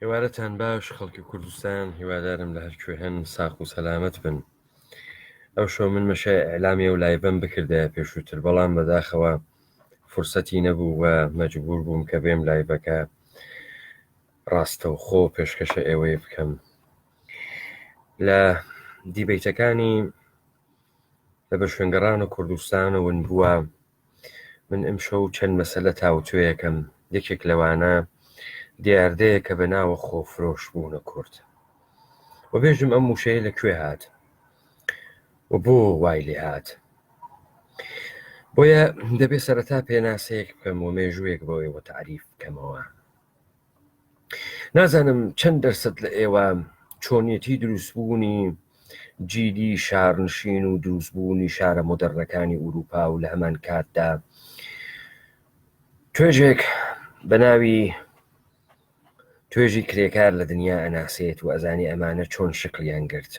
هێوارەتان باش خەڵکی کوردستان، هیوادارم لە هەرکوێ هەن ساق و سەلامت بن. ئەو شۆ من مەشای ئەعلامی و لایڤەم بکردە پێشووتر، بەڵام بەداخەوە فرسەتی نەبوو و مەجبور بووم کە بێم لایڤەکە ڕاستەوخۆ پێشکەشە ئێوەی بکەم. لە دیبەیتەکانی لە بە شوێنگەڕان و کوردستانەوەن بووە، من ئەم شەو چەند مەسەلە تاوتوێیەکەم. یەکێک لەوانە دیاردەیە کە بەناوە خۆفرۆش بوونە کورد، و بێژم ئەم موشەیە لەکوێ هات و بۆ وای لێ هات. بۆیە دەبێت سەرەتا پێناسەیەک بکەم و مێژوویەک بۆیەوە تعریف بکەمەوە. نازانم چەند دەرسەد لە ئێوە چۆنیەتی دروستبوونی جیلی شارنشین و دروستبوونی شارە مۆدەرنەکانی ئوروپا و لە هەمان کاتدا توێژێک بە ناوی توێژی کرێکار لە دنیا ئەناسێت و ئەزانی ئەمانە چۆن شکلیان گرت.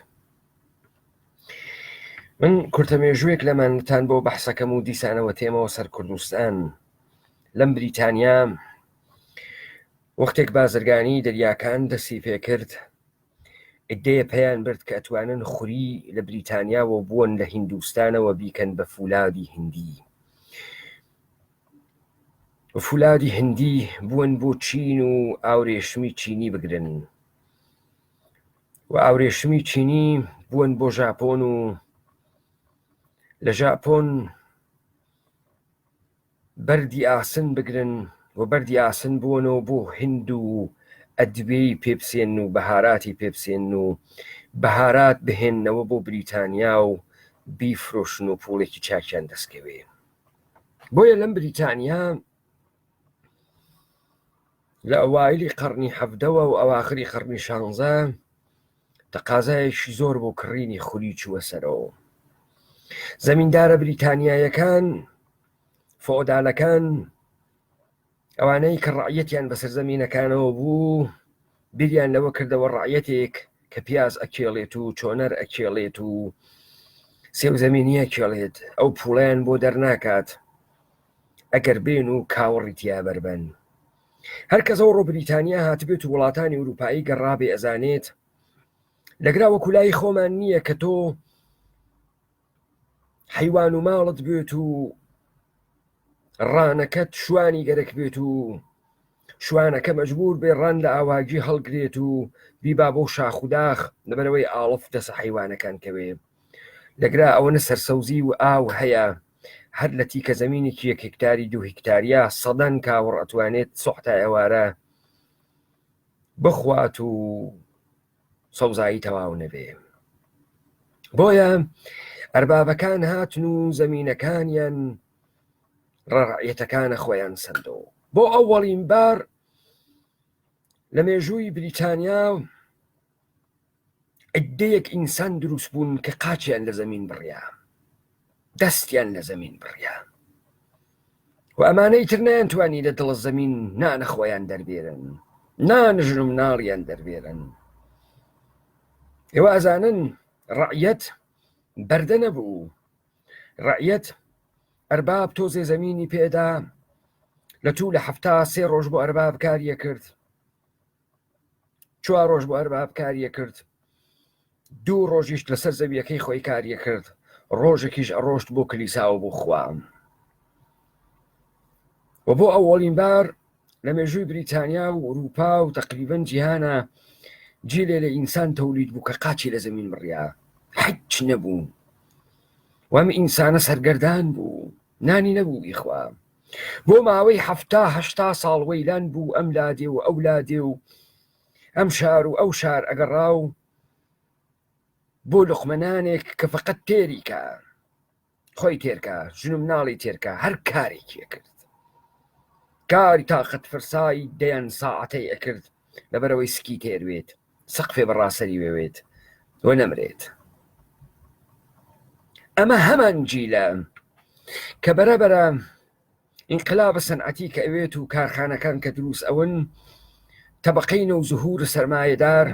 من کورتەمێژوویەک لەمانتان بۆ بەحسەکەم و دیسانەوە تێمەوە سەر کوردستان. لەم بریتانیا وەختێک بازرگانی دەریاکان دەستی پێکرد، ئیدەیە پێیان برد کە ئەتوانن خوری لە بریتانیاوە بوون لە هیندوستانەوە بیکەن بە فولادی هندی. فولادی هندی بوون بۆ چین و ئاورێشمی چینی بگرن، و ئاورێشمی چینی بوون بۆ ژاپۆن و لە ژاپۆن بەردی ئاسن بگرن و بەردی ئاسن بوونەوە بۆ هند و ئەدوێی پێبسێن و بەهاراتی پێبسێن و بەهارات بهێننەوە بۆ بریتانیا و بیفرۆشن و پوڵێکی چاکیان دەستکەوێ. بۆیە لەم بریتانیا لە ئەوایلی قەرنی حەڤدەوە و ئەواخری قەرنی 16 تەقازایەکی زۆر بۆ کڕینی خوری چووە سەرەوە. زەمیندارە بریتانیایەکان، فۆدالەکان، ئەوانەی کە ڕعیەتیان بەسەر زەمینەکانەوە بوو، بیریان لەوە کردەوە ڕعیەتێک کە پیاز ئەکێڵێت و چۆنەر ئەکێڵێت و سێوزەمینی ئەکێڵێت، ئەو پوڵیان بۆ دەرناکات ئەگەر بێن و کاوەڕی تیابەربەن. هەر کەس ئەوڕۆ بریتانیا هاتبێت و وڵاتانی ئوروپایی گەڕابێ ئەزانێت لەگرا وەکولای خۆمان نییە کە تۆ حیوان و ماڵت بێت و ڕانەکەت شوانی گەرەک بێت و شوانەکە مەجبور بێ ڕان لە ئاواگی هەڵگرێت و بیبا بۆ شاخوداخ لەبەرەوەی ئاڵف دەسە حیوانەکان کەوێ. لەگرا ئەوەنە سەرسەوزی و ئاو هەیە، هەر لە تیکە زەمینێکی 1 هێکتاری 2 هێکتاریا سەدەن کاوەڕ ئەتوانێت سوحتا ئێوارە بخوات و سەوزایی تەواو نەبێ. بۆیە ئەربابەکان هاتن و زەمینەکانیان ڕەعیەتەکانە خۆیان سەردەوە. بۆ ئەوەڵین بار لە مێژووی بریتانیا عدەیەک ئینسان دروست بوون کە قاچیان لە زەمین بڕیا، دەستیان لە زەمین بڕیا، و ئەمانەی تر نەیانتوانی لە دڵە زەمین نانە خۆیان دەربێرن، نانژن و مناڵیان دەربێرن. ئێوە ئەزانن ڕعیەت بەردە نەبوو. ڕعیەت ئەرباب تۆزێ زەمینی پێدا لە توو لە هەفتا 3 ڕۆژ بۆ ئەرباب کاریە کرد، 4 ڕۆژ بۆ ئەرباب کاریە کرد، 2 ڕۆژیش لەسەر زەویەکەی خۆی کاریە کرد، ڕۆژێکیش ئەڕۆشت بۆ کلیسا و بۆ خوام. و بۆ ئەوەڵین بار لە مێژووی بریتانیا و ئوروپا و تەقریبەن جیهانە جیلێ لە ئینسان تەولید بوو کە قاچی لە زەمین بڕیا، هیچ نەبوو. وەم ئینسانە سەرگەردان بوو، نانی نەبوو ئیخوا. بۆ ماوەی 70-80 ساڵ وەیلان بوو ئەم لادێ و ئەو لادێ و ئەم شار و ئەو شار ئەگەڕا و بۆ لقمەنانێک کە فقط تێریکە، خۆی تێرکە، ژن و مناڵی تێرکە، هەر کارێکیە کرد. کاری تاقەت فرسایی دەیان ساعەتەی ئەکرد لەبەرەوەی سکی تێروێت، سەقفێ بەڕاسەری وێوێت و نەمرێت. ئەمە هەمان جیلە کە بەرەبەرە ئینقلابە سەنعەتی کە ئەوێت و کارخانەکان کە دروست ئەون، تەبەقەی نەوزهور سەرمایەدار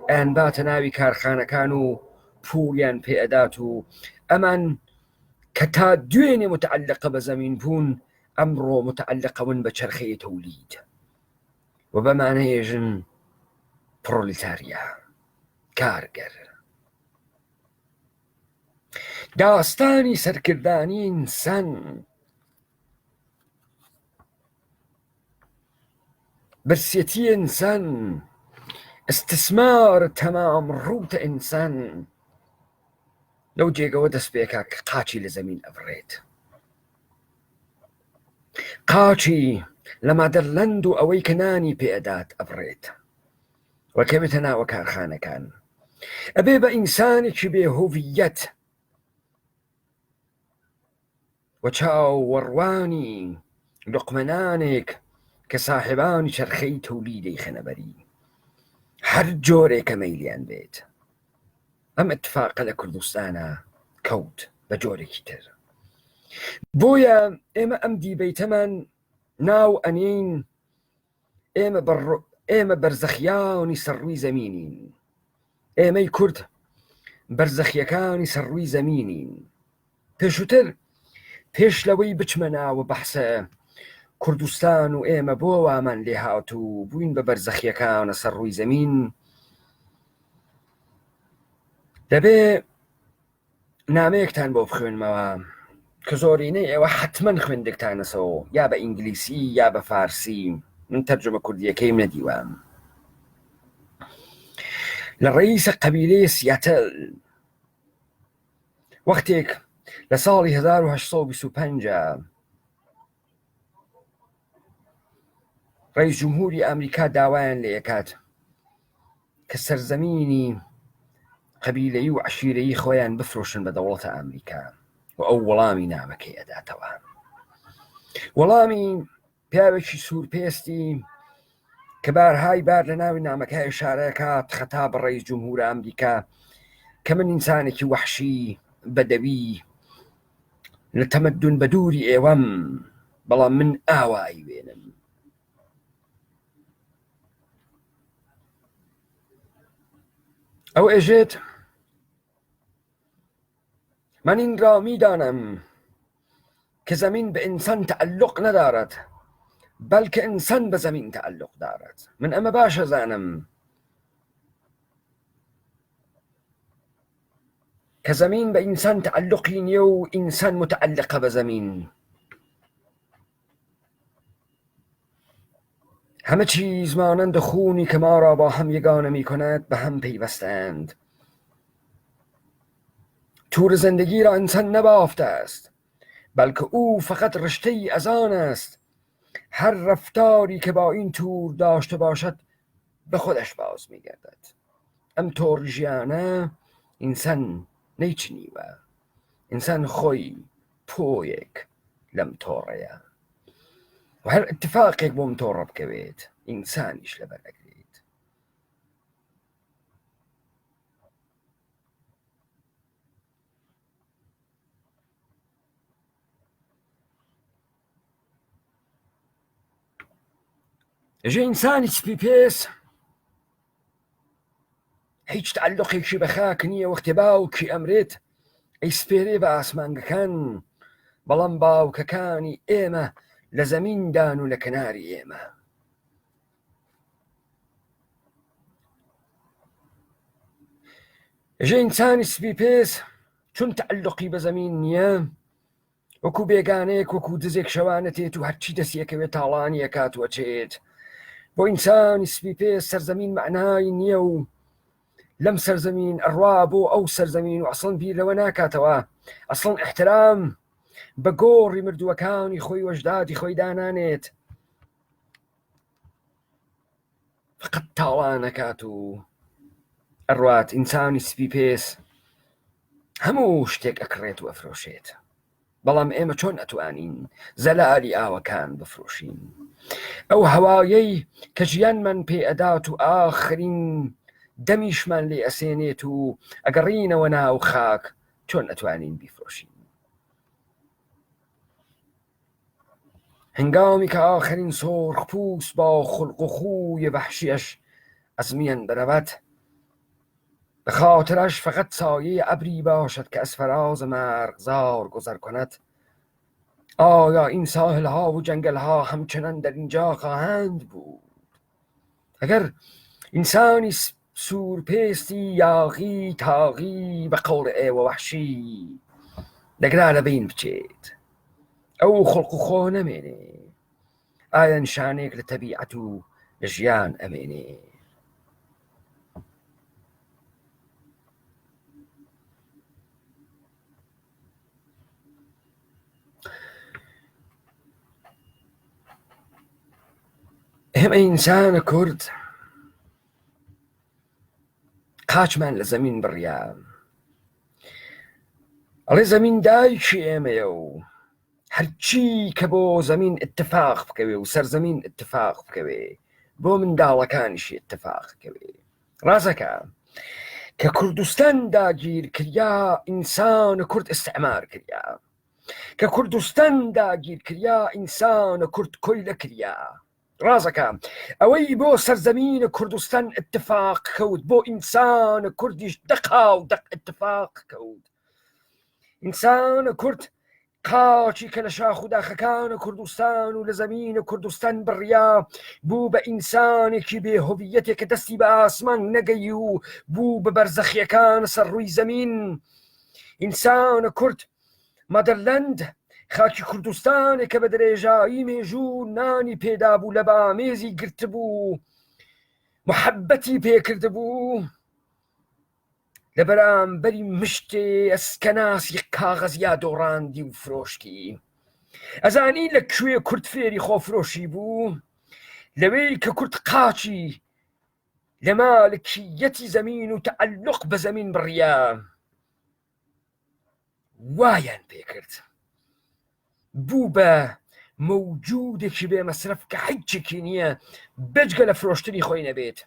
ئەیان باتە ناوی کارخانەکان و پوڵیان پێئەدات و ئەمان کە تا دوێنێ متعلقە بە زەمین بوون ئەمڕۆ متعلقەون بە چەرخەی تەولید و بەمانەیەژن پرولتاریا، کارگر. داستانی سەرکردانی ئینسان، برسێتی ئینسان، استثمار تەمام ڕوتە ئینسان لەو جێگەوە دەست پێکا کە قاچی لە زەمین ئەبڕێت، قاچی لە مادەرلەند و ئەوەی کە نانی پێدات ئەبڕێت وەکەوێتە ناوە کارخانەکان. ئەبێ بە ئینسانێکی بێهۆڤیەت و چاوەڕوانی لوقمەنانێک کە ساحبانی چەرخەی تەولیدەی خەنەبەری هەر جۆرێکە مەیلیان بێت. ئەم اتفاقە لە کوردستانە کەوت بە جۆرێکی تر. بۆیە ئێمە ئەم دیبەیتەمان ناو ئەنین ئێمە بەرزەخیانی سەرڕووی زەمینین، ئێمەی کورد بەرزەخیەکانی سەرڕووی زەمینین. پێشووتر پێش لەوەی بچمە ناوە بەحسە کوردستان و ئێمە بۆ وامان لێ هاتوو بووین بە بەرزەخیەکانە سەرڕووی زەمین، دەبێ نامەیەکتان بۆ بخوێنمەوە کە زۆرینەی ئێوە حتمما خوێندێکتانەسەوە، یا بە ئینگلیسی یا بە فارسی. من تەرجمە کوردیەکەیم نەدیوە. لە ڕئیسە قەبیلەی سیاتل وەختێک لە ساڵی 1825 ڕئیس جمهوری ئەمریکا داوایان لێ ئەکات کە سەرزەمینی قەبیلەی و عەشیرەیی خۆیان بفرۆشن بە دەوڵەتە ئەمریکا و ئەو وەڵامی نامەکەی ئەداتەوە. وەڵامی پیاوێکی سوورپێستی کە بارهای بار لە ناوی نامەکە ئشارەکات خەتا بە ڕئیس جمهورە ئەمریکا کە من ئینسانێکی وەحشی بەدەوی لە تەمەدون بە دووری ئێوەم، بەڵام من ئاوایی وێنم. ئەو ئێژێت من این را میدانم که زمین به انسان تعلق ندارد بلکه انسان به زمین تعلق دارد. من اما باش زانم که زمین به انسان تعلقی نیه و انسان متعلق به زمین. همه چیز مانند خونی که ما را با هم یگانه می کند به هم پیوستند. تور زندگی را انسان نبافته است بلکه او فقط رشته ای از آن است. هر رفتاری که با این تور داشته باشد به خودش باز می گردد. ام تور ژیانە انسان نەیچنیوە، انسان خۆی پۆیەک لەم تۆڕەیە و هەر اتفاقێک بۆم تۆڕە بکەوێت ئینسانیش لەبەر ئەگرێت. ژێ ئینسانی سپی پێس هیچ تعلقێکی بە خاک نییە. وەختێ باوکی ئەمرێت ئەیسپێرێ بە ئاسمانگەکان، بەڵام باوکەکانی ئێمە لە زەمیندان و لە کەناری ئێمە. ژێ ئینسانی سپی پێس چون تعلقی بە زەمین نییە، وەکو بێگانەیەک وەکو دزێک شەوانەتێت و هەرچی دەسیەکەوێت تاڵانی ئەکات وەچێت. بۆ ئینسانی سپی پێس سەرزەمین معنای نییە و لەم سەرزەمین ئەڕوا بۆ ئەو سەرزەمین و ئەسڵن بیر لەوە ناکاتەوە. ئەسڵن احترام بە گۆڕی مردووەکانی خۆی وەژدادی خۆی دانانێت، فقط تاوانەکات و ئەڕوات. ئینسانی سپی پێس هەموو شتێک ئەکڕێت و ئەفرۆشێت، بەڵام ئێمە چۆن ئەتوانین زەلالی ئاوەکان بفرۆشین؟ ئەو هەوایەی کە ژیانمان پێ ئەدات و ئاخرین دەمیشمان لێ ئەسێنێت و ئەگەڕینەوە ناو خاک، چۆن ئەتوانین بیفرۆشین؟ هەنگامی کە ئاخرین سۆرخپووس با خولق و خوی وحشیش از میان برود، به خاطرش فقط سایه ابری باشد که از فراز مرغزار گذر کند. آیا این ساحل‌ها و جنگل‌ها همچنان در اینجا خواهند بود؟ اگر ئینسانی سوورپێستی یاغی تاغی بە قەوڵ ئێوە وەحشی دەگرا لە بین بچێت ئەو خەڵق و خۆ نەمێنێ ئایا نیشانێک لە تەبیعەت و لە ژیان ئەمێنێ ئێمە ئینسانە کورد قاچمان لە زەمین بڕیا ئەڵێ زەمین دایکی ئێمەیە و هەرچی کە بۆ زەمین اتفاق بکەوێ و سەرزەمین اتفاق بکەوێ بۆ منداڵەکانیشی اتفاق بکەوێ ڕازەکە کە کوردستان داگیر کریا ئینسانە کورد ئستعمار کریا کە کوردستان داگیر کریا ئینسانە کورد کۆی لە کریا ڕازەکە ئەوەی بۆ سەرزەمینە کوردستان اتفاق کەوت بۆ ئینسانە کوردیش دەقا و دەق اتفاق کەوت ئینسانە کورد قاچی کە لە شاخ و داخەکانە کوردستان و لە زەمینە کوردستان بڕیا بوو بە ئینسانێکی بێهۆڤیەتێک کە دەستی بە ئاسمان نەگەی و بوو بە بەرزەخیەکان سەر ڕووی زەمین ئینسانە کورد مەدەرلەند خاکی کوردستانێک کە بە درێژایی مێژوو نانی پێدا بوو لە بامێزی گرتبوو محەبەتی پێکردبوو لە بەرامبەری مشتێ ئەسکەناسی کاغەزیا دۆڕاندی و فرۆشتی ئەزانی لەکوێ کورد فێری خۆفرۆشی بوو لەوەی کە کورد قاچی لە مالکیەتی زەمین و تەعەلق بە زەمین بڕیا وایان پێکرد بوو بە مەوجودێکی بێ مەسرف کە هیچێکی نییە بەجگە لە فرۆشتنی خۆی نەبێت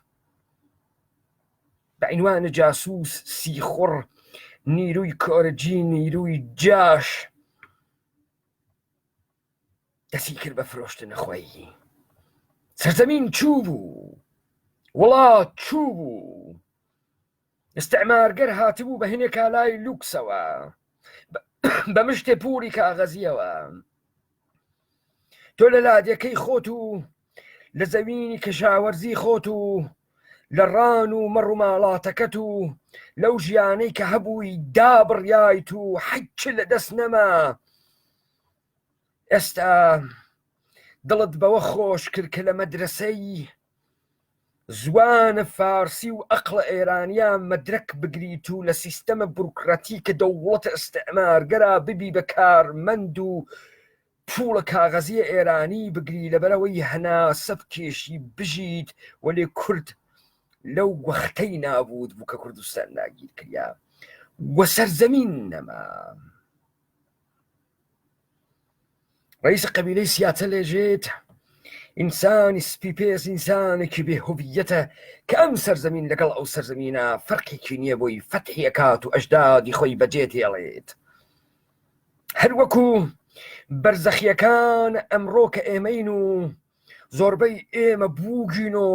بەعنوانە جاسووس سیخڕ نیروی کۆرەجی نیروی جاش دەستی کرد بە فرۆشتنە خۆی سەرزەمین چوو بوو وڵات چوو بوو ئستعمارگەر هاتبوو بە هەنێکا لای لوکسەوە بە مشتێ پووری کاغەزیەوە تۆ لە لادەکەی خۆت و لە زەوینی کەشاوەرزی خۆت و لە ڕان و مەڕ و ماڵاتەکەت و لەو ژیانەی کە هەبووی دابڕیایت و حەیچ لە دەست نەما ئێستا دڵت بەوە خۆش کرد کە لە مەدرسەی زوانە فارسی و ئەقڵە ئێرانیان مەدرەک بگریت و لە سیستەمە بروکراتیکە دەوڵەتە ئستعمارگەرا ببی بە کارمەند و پوڵە کاغەزیە ئێرانی بگری لەبەرەوەی هەناسە بکێشی بژیت وەلێ کورد لەو وەختەی نابوود بوو کە کوردستان ناگیر کریا وە سەرزەمین نەما ڕئیس قەبیلەی سیاتە لێژێت ئینسانی سپیپێس ئینسانێکی بێهۆڤیەتە کە ئەم سەرزەمین لەگەڵ ئەو سەرزەمینە فەرقێکی نییە بۆی فەتحیەکات و ئەژدادی خۆی بەجێ تێڵێت هەروەکو بەرزەخیەکان ئەمڕۆ کە ئێمەین و زۆربەی ئێمە بووگینۆ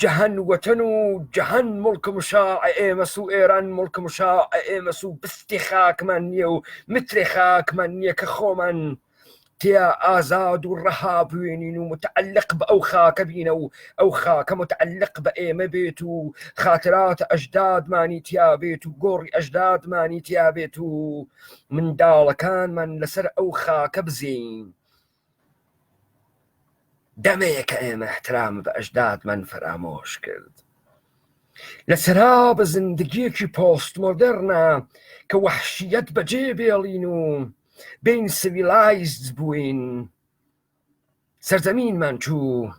جەهەن وەتەن و جەهەن مڵکە مشاع ئێمەس و ئێران مڵکە مشاع ئێمەس و بستی خاکمان نییە و مترێ خاکمان نییە کە خۆمان تیا ئازاد و ڕەها بوێنین و متعلق بە ئەو خاکە بینە و ئەو خاکە متعلق بە ئێمە بێت و خاتراتە ئەژدادمانی تیا بێت و گۆڕی ئەژدادمانی تیا بێت و منداڵەکانمان لەسەر ئەو خاکە بزین دەمەیە کە ئێمە احترام بە ئەژدادمان فرامۆش کرد لەسەرا بە زندگیەکی پۆست مۆدەرنە کە وەحشیەت بەجێ بێڵین و بین سیڤیلایزد بووین سەرزەمینمان چوو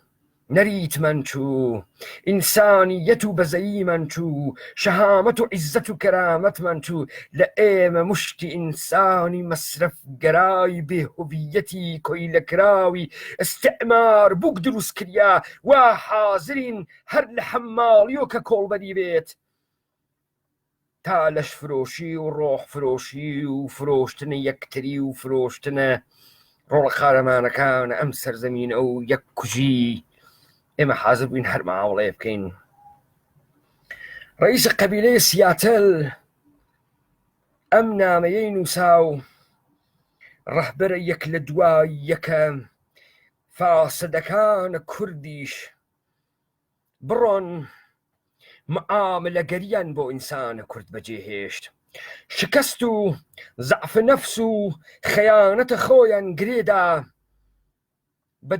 نەریتمان چوو ئینسانیەت و بەزەییمان چوو شەهامەت و عیزەت و کەرامەتمان چوو لە ئێمە مشتی ئینسانی مەسرەفگەرای بێهۆڤیەتی کۆیلەکراوی ئستعمار بووک دروست کریا وا حازرین هەر لە حەماڵیۆ کە کۆڵبەری بێت تا لەش فرۆشی و ڕۆح فرۆشی و فرۆشتنە یەکتری و فرۆشتنە ڕۆڵە قارەمانەکان ئەم سەرزەمین ئەو یەک کوژی ئێمە حازر بووین هەر ماوەڵێ بکەین ڕئیس قەبیلەی سیاتل ئەم نامەیەی نووسا و ڕەهبەرە یەک لە دوای یەکە فاسەدەکانە کوردیش بڕۆن معاملە گەریان بۆ ئینسانە کورد بەجێهێشت شکست و زعف نەفس و خەیانەتە خۆیان گرێدا بە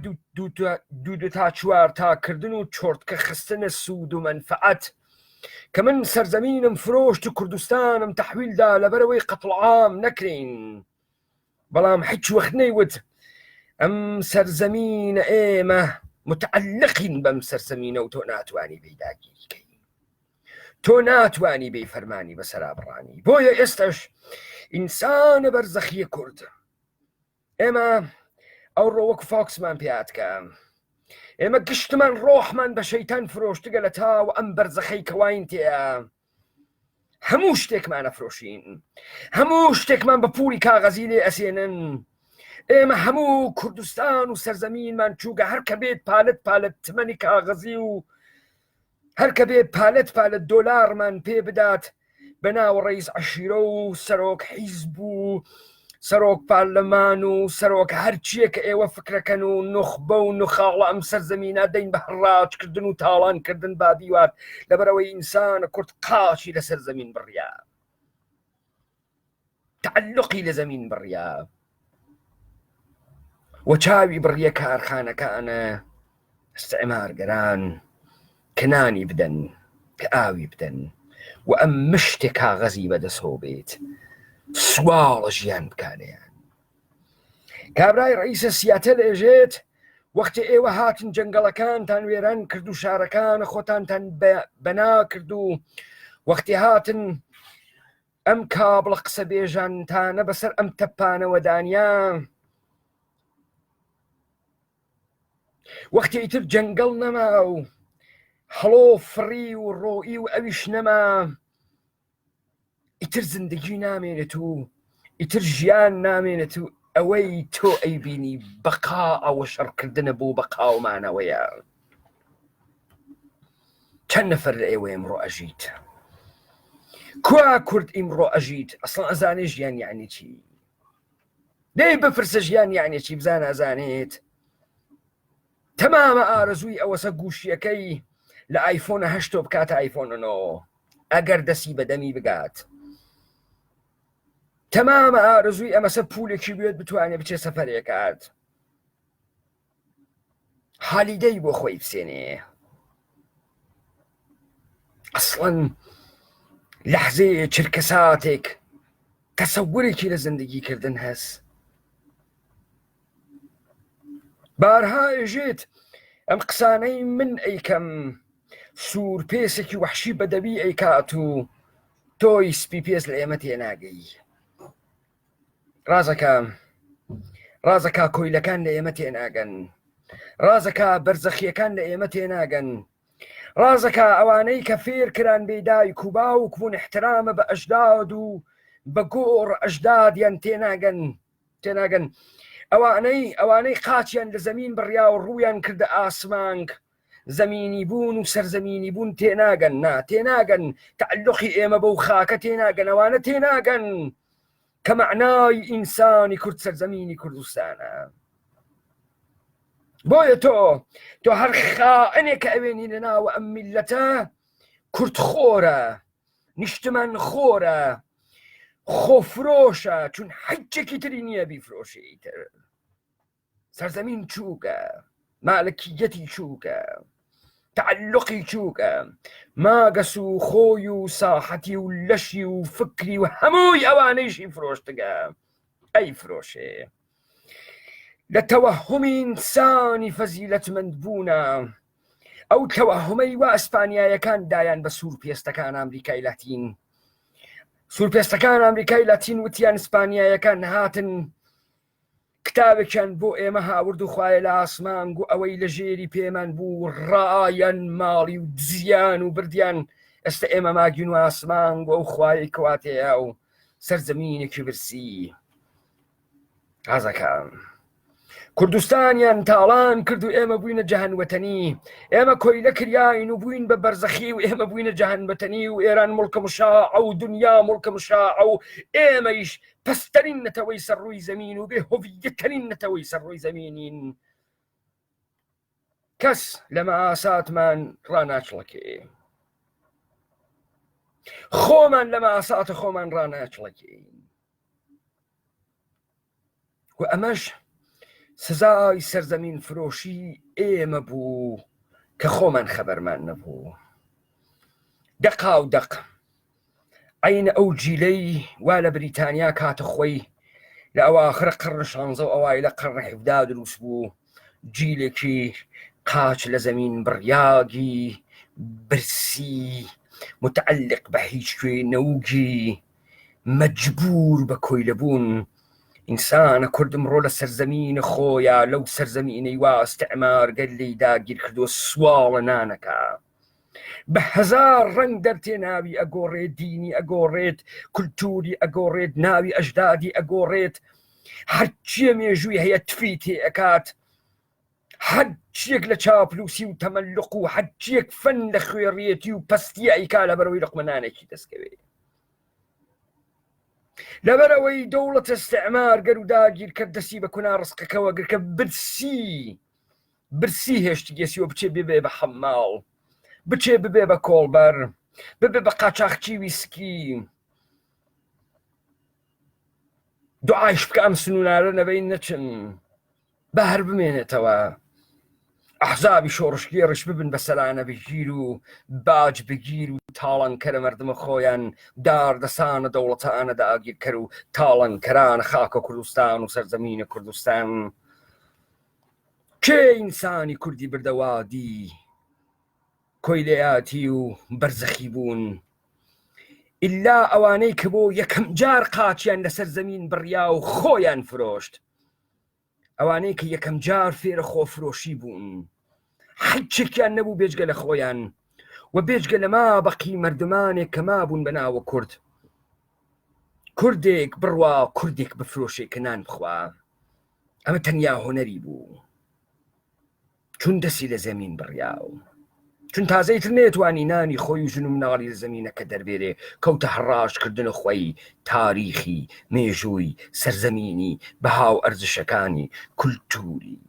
دوو تا چوار تاکردن و چۆرتکە خستنە سوود و منفعەت کە من سەرزەمینم فرۆشت و کوردستانم تەحویلدا لەبەرەوەی قەتڵ عام نەکرین بەڵام هیچ وەخت نەیوت ئەم سەرزەمینە ئێمە متعلقین بەم سەرزەمینە و تۆ ناتوانی بەیداگیریکەی تۆ ناتوانی بێ فەرمانی بەسەرا بڕانی بۆیە ئێستش ئینسانە بەرزەخیە کورد ئێمە ئەو ڕۆوەک فاکسمان پێاتکە ئێمە گشتمان ڕۆحمان بە شەیتان فرۆشتگە لە تاو ئەم بەرزەخەی کەواین تێە هەموو شتێکمان ئەفرۆشین هەموو شتێکمان بە پوڵی کاغەزی لێ ئەسێنن ئێمە هەموو کوردستان و سەرزەمینمان چووگە هەر کە بێت پالت تمەنی کاغەزی و هەر کە بێت پالت دۆلارمان پێ بدات بەناو ڕئیس عەشیرە و سەرۆک حیزب و سەرۆک پارلەمان و سەرۆک هەرچیە کە ئێوە فکرەکەن و نوخبە و نوخاڵە ئەم سەرزەمینە دەین بە هەڕاجکردن و تاڵانکردن با دیوات لەبەرەوەی ئینسانە کورد قاچی لەسەر زەمین بڕیا تعلقی لە زەمین بڕیا و چاوی بڕیە کارخانەکانە ئستعمارگەران کنانی بدەن کە ئاوی بدەن و ئەم مشتێک کاغەزی بەدەستەوە بێت سواڵە ژیان بکانیان کابرای ڕئیسە سیاتە لێژێت وەختی ئێوە هاتن جەنگەڵەکانتان وێران کرد و شارەکان خۆتانتان بەنا کرد و وەختی هاتن ئەم کابڵە قسە بێژانتانە بەسەر ئەم تەپانەوە دانیا وەختی ئیتر جەنگەڵ نەما و هەڵۆ فڕی و ڕۆئی و ئەویش نەما ئیتر زندگی نامێنێت و ئیتر ژیان نامێنێت و ئەوەی تۆ ئەیبینی بەقا ئەوە شەڕکردنە بۆ بەقاومانەوەیە چەند نەفەر لە ئێوە ئەمڕۆ ئەژیت کوا کورد ئیمڕۆ ئەژیت ئەسڵ ئەزانێ ژیان یعنی چی دەی بپرسە ژیان یعنی چی بزان ئەزانێت تەمامە ئارەزووی ئەوەسە گوشیەکەی لە ئایفۆنە هەشتۆ بکاتە ئایفۆنەوە ئەگەر دەستی بەدەمی بگات تەمامە ئارەزووی ئەمەسە پولێکی بێت بتوانێت بچێ سەفەرێکات حالیدەی بۆ خۆی بسێنێ ئەسڵەن لەحزەیە چرکە ساتێک تەسەورێکی لە زندگیکردن هەست بارها ئێژێت ئەم قسانەی من ئەیکەم سوور پێسێکی وەحشی بەدەبی ئەیکات و تۆی سپی پێس لە ئێمە تێناگەی ڕازەکە کۆیلەکان لە ئێمە تێناگەن ڕازەکە بەرزەخیەکان لە ئێمە تێناگەن ڕازەکە ئەوانەی کە فێر کران بێدایک و باوک بوون احترامە بە ئەژداد و بە گۆڕ ئەژدادیان تێناگەن ئەوانەی قاچیان لە زەمین بڕیا و ڕوویان کردە ئاسمانگ زەمینی بوون و سەرزەمینی بوون تێناگەن تعلقی ئێمە بەو خاکە تێناگەن ئەوانە تێناگەن کە معنای ئینسانی کورد سەرزەمینی کوردستانە بۆیە تۆ هەر خائنێک کە ئەوێنی لەناوە ئەم میلەتە کوردخۆرە نیشتمان خۆرە خۆفرۆشە چون حەجێکی تری نییە بیفرۆشی ئیتر سەرزەمین چووکە مالکیەتی چووکە تعلقی چووکە ماگەس و خۆی و ساحەتی و لەشی و فکری و هەمووی ئەوانەیشی فرۆشتگە ئەی فرۆشێ لە تەوەهومی ئینسانی فەزیلەتمەند بوونە ئەو تەوەهومەی وا ئەسپانیایەکان دایان بە سوورپێستەکان ئەمریکای لاتین سوورپێستەکان ئەمریکای لاتین وتیان ئیسپانیایەکان هاتن کتابێکیان بۆ ئێمە هاورد و خوایە لە ئاسمان و ئەوەی لە ژێری پێمان بوو ڕایەن ماڵی و دزیان و بردیان ئێستا ئێمە ماگین و ئاسمان و ئەو خوای کەواتەیە و سەرزەمینێکی برسی ئازەکان کوردستانیان تاڵان کرد و ئێمە بووینە جەهەنوەتەنی ئێمە کۆیلە کریاین و بووین بە بەرزەخی و ئێمە بووینە جەهەنوەتەنی و ئێران مڵکە مشاع و دنیا مڵکە مشاع و ئێمەیش پەستەرین نەتەوەی سەرڕووی زەمین و بێ هۆڤیەتەرین نەتەوەی سەرڕووی زەمینین کەس لە مەئاساتمان ڕاناچڵەکێ، خۆمان لە مەئاساتە خۆمان ڕاناچڵەکێین، و ئەمەش سزای سەرزەمین فرۆشی ئێمە بوو کە خۆمان خەبەرمان نەبوو. دەقا و دەق عینە ئەو جیلەی وا لە بریتانیا کاتە خۆی لە ئەواخرە قڕن 16 و ئەوای لە قڕن 17 دروست بوو، جیلێکی قاچ لە زەمین بڕیاگی برسی متعلق بە هیچ کوێ نەوگی مەجبور بە کۆیلەبوون. ئینسانە کوردم ڕۆ لە سەرزەمینە خۆیە لەو سەرزەمینەی وا ئەستعمارگەر لێی داگیر کردووە سواڵە نانەکە، بە هەزار ڕەنگ دەرتێ ناوی ئەگۆڕێت، دینی ئەگۆڕێت، کولتوری ئەگۆڕێت، ناوی ئەژدادی ئەگۆڕێت، هەرچیە مێژووی هەیە تفی تێ ئەکات، هەرچیەک لە چاپلوسی و تەمەلق و هەرچیەک فەن لە خوێڕیەتی و پەستی ئەیکا لەبەرەوەی لقمەنانێکی دەستکەوێت، لەبەرەوەی دەوڵەتە ئەستعمارگەر و داگیر کرد دەستی بە کونا ڕزقەکەوە گرکە برسی هێشتی گێسیوە بچێ ببێ بە حەماڵ، بچێ ببێ بە کۆڵبەر، ببێ بە قاچاقچی ویسکی، دوعایش بکە ئەم سنوونارە نەبەی نەچن بە هەر بمێنێتەوە، ئەحزابی شۆڕشگێڕش ببن بە سەلانە بگیر و باج بگیر و تاڵانکەرە مەردمە خۆیان داردەسانە دەوڵەتانە داگیرکەر و تاڵانکەرانە خاکە کوردستان و سەرزەمینە کوردستان. کێ ئینسانی کوردی بردەوادی کۆیلەیاتی و بەرزەخی بوون، ئللا ئەوانەی کە بۆ یەکەم جار قاچیان لەسەر زەمین بڕیا و خۆیان فرۆشت، ئەوانەی کە یەکەم جار فێرە خۆفرۆشی بوون، هیچێکیان نەبوو بێجگە لە خۆیان و بێجگە لە مابەقی مردمانێک کە مابوون بەناوە کورد. کوردێک بڕوا کوردێک بفرۆشێ کە نان بخوا، ئەمە تەنیا هۆنەری بوو، چون دەسی لە زەمین بڕیاو، چون تازەیتر نێتوانی نانی خۆی و ژن و مناڵی زەمینەکە دەربێرێ، کەوتە هەڕاشکردنە خۆی تاریخی مێژووی سەرزەمینی بەهاو ئەرزشەکانی کولتوری.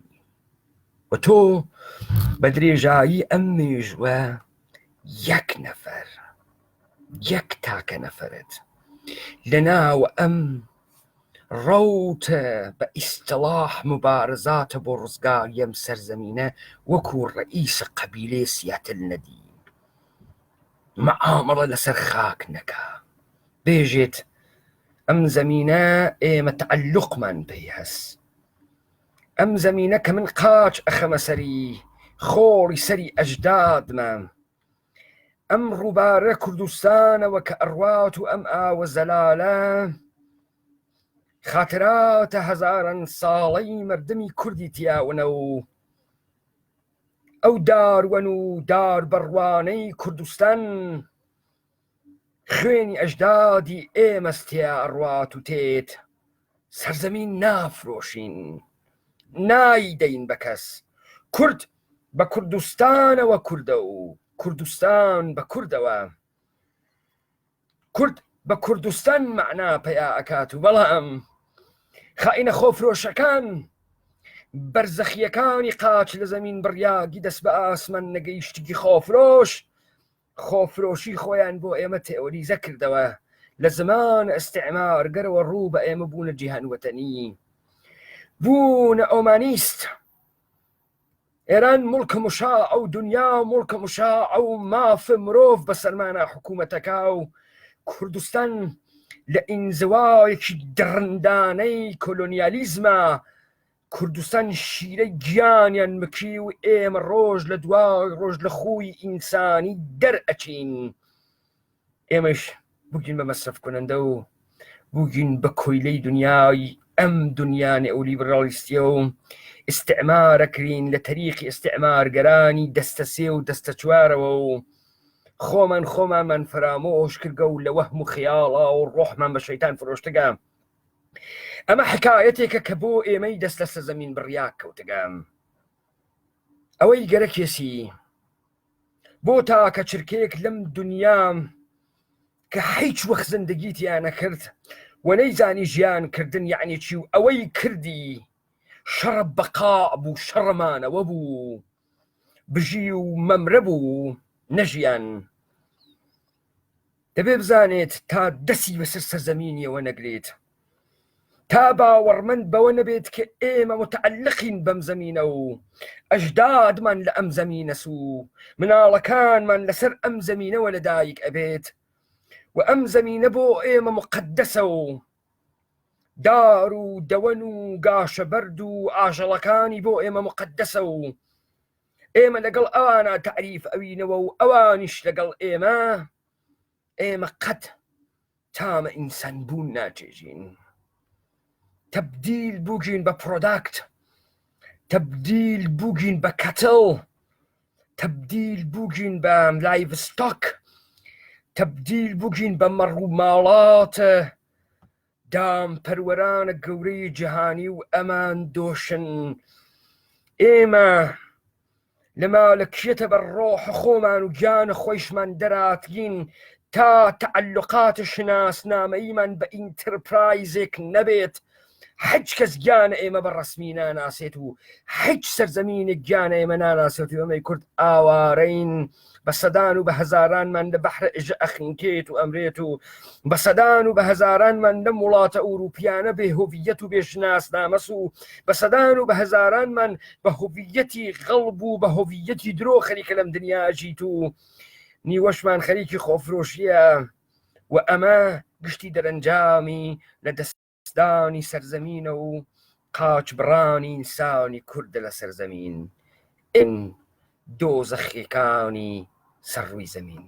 و تۆ بە درێژایی ئەم مێژوە یەک نەفەر، یەک تاکە نەفەرت لە ناو ئەم ڕەوتە بە ئیستلاح مبارزاتە بۆ ڕزگاری ئەم سەرزەمینە وەکو ڕئیسە قەبیلێ سیاتل نەدی، مەعامەڵە لەسەر خاک نەکا، بێژێت ئەم زەمینە ئێمە تەعەللوقمان پێی هەست، ئەم زەمینە کە من قاچ ئەخەمە سەری خۆڵی سەری ئەژدادمە، ئەم ڕووبارە کوردستانەوە کە ئەڕوات و ئەم ئاوە زەلالە خاتراتە هەزاران ساڵەی مردمی کوردی تیاونە و ئەو داروەن و دار بەڕوانەی کوردستان خوێنی ئەژدادی ئێمەستیا ئەڕوات و تێت، سەرزەمین نافرۆشین، نایدەین بە کەس، کورد بە کوردستانەوە کوردە و کوردستان بە کوردەوە، کورد بە کوردستان مەعنا پەیا ئەکات و بەڵام خائینە خۆفرۆشەکان بەرزەخیەکانی قاچ لە زەمین بڕیاگی دەست بە ئاسمان نەگەیشتگی خۆفرۆشی خۆیان بۆ ئێمە تێوەریزە کردەوە، لە زمان ئەستعمارگەرەوە ڕوو بە ئێمە بوونە جیهانوەتەنی، بوونە ئۆمانیست، ئێران مڵکە مشاع و دنیا مڵکە مشاع و مافە مرۆڤ بە سەرمانە حکوومەتەکە و کوردستان لە ئینزوایەکی درندانەی کۆلۆنیالیزمە، کوردستان شیرەی گیانیان مکی و ئێمە ڕۆژ لە دوای ڕۆژ لە خوی ئینسانی دەرئەچین، ئێمەش بووگین بە مەسرف کنەندە و بووگین بە کۆیلەی دنیای ئەم دنیانێ ئەو لیبرالیستیە و ئستعمارەکرین لە تەریقی ئستعمارگەرانی دەستە سێ و دەستە چوارەوە و خۆمانمان فرامۆش کردگە و لە وەهم و خیاڵا و ڕۆحمان بە شەیتان فرۆشتگە. ئەمە حکایەتێکە کە بۆ ئێمەی دەست لە سەرزەمین بڕیا کەوتگە، ئەوەی گەرە کێسی بۆ تاکە چرکێک لەم دنیا کە هیچ وەخت زندگیتیان نەکرد و نەیزانی ژیانکردن یعنی چی و ئەوەی کردی شەڕە بەقا بوو، شەڕەمانەوە بوو، بژی و مەمرە بوو نەژیان دەبێ بزانێت تا دەسی بەسەر سەرزەمینیەوە نەگرێت تا باوەڕمەند بەوە نەبێت کە ئێمە متعلقین بەم زەمینە و ئەژدادمان لە ئەم زەمینە سوو مناڵەکانمان لەسەر ئەم زەمینەوە لەدایک ئەبێت و ئەم زەمینە بۆ ئێمە مقدسە و دار و دەوەن و گاشە بەرد و ئاژەڵەکانی بۆ ئێمە مقدسە و ئێمە لەگەڵ ئەوانە تعریف ئەوینەوە و ئەوانیش لەگەڵ ئێمە قەت تامە ئینسان بوون ناچێژین تبدیل بووگین بە پرۆداکت تبدیل بووگین بە کەتڵ تبدیل بووگین بە لایڤستۆک تبدیل بووگین بە مەڕووماڵاتە دام پەروەرانە گەورەی جیهانی و ئەمان دۆشن ئێمە لە مالکیەتە بە ڕۆح خۆمان و گیانە خۆیشمان دەراتگین تا تعلقات شناسنامەیمان بە ئینترپرایزێک نەبێت هیچ کەس گیانە ئێمە بە ڕەسمی ناناسێت و هیچ سەرزەمینێک گیانە ئێمە ناناسێت و ئەمەی کورد ئاوارەین بە سەدان و بە هەزارانمان لە بەحرە ئژە ئەخینکێت و ئەمرێت و بە سەدان و بە هەزارانمان لەم وڵاتە ئوروپیانە بێ هۆڤیەت و بێشناسنامەس و بە سەدان و بە هەزارانمان بە هۆڤیەتی غەڵب و بە هۆڤیەتی درۆ خەریکە لەم دنیا ئەژیت و نیوەشمان خەریکی خۆفرۆشیە و ئەمە گشتی دەرەنجامی لە دەستدانی سەرزەمینە و قاچبڕانی ئینسانی کوردە لە سەرزەمین ئین دۆزەخیەکانی سەرڕووی زەمین